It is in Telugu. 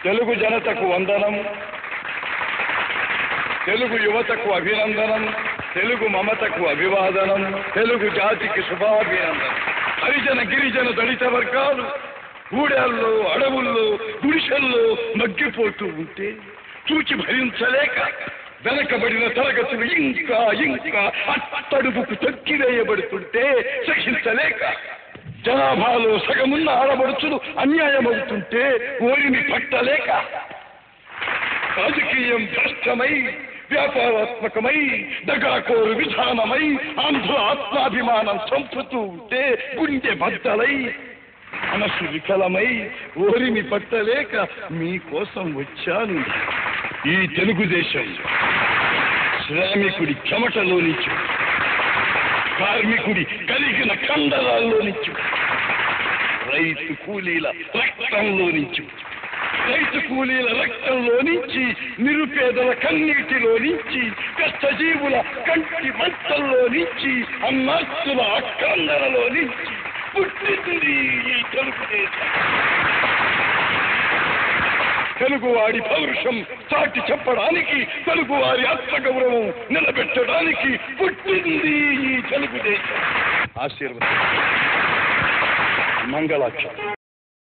తెలుగు జనతకు వందనం, తెలుగు యువతకు అభినందనం, తెలుగు మమతకు అభివాదనం, తెలుగు జాతికి శుభాభినందనం. హరిజన గిరిజన దళిత వర్గాలు ఊడల్లో అడవుల్లో గుడిసెల్లో మగ్గిపోతూ ఉంటే చూచి భరించలేక వెనకబడిన తరగతులు ఇంకా ఇంకా అట్టడుగుకు తొక్కివేయబడుతుంటే సహించలేక జనాభాలో సగమున్న ఆడబడుచులు అన్యాయమవుతుంటే ఓరిని పట్టలేక రాజకీయం భ్రష్టమై వ్యాపారాత్మకమై దగాకోరు విధానమై ఆంధ్ర ఆత్మాభిమానం చంపుతూ ఉంటే గుండె బద్దలై మనసు వికలమై ఓరిని పట్టలేక మీకోసం వచ్చాను. ఈ తెలుగుదేశం శ్రామికుడి చెమటలో నుంచి, కార్మికుడి కలిగిన కండరాల్లో నుంచి, రైతు కూలీల రక్తంలో నుంచి, రైతు కూలీల రక్తంలో నుంచి, నిరుపేదల కన్నీటిలో నుంచి, కష్టజీవుల కంటి మంటల్లో నుంచి, అన్నాస్తుల అక్కందరలో నుంచి పుట్టింది ఈ తెలుగుదేశం. తెలుగువాడి పౌరుషం చాటి చెప్పడానికి, తెలుగువారి ఆత్మగౌరవం నిలబెట్టడానికి పుట్టింది ఈ తెలుగుదేశం. ఆశీర్వాదం. మంగళాక్షరం.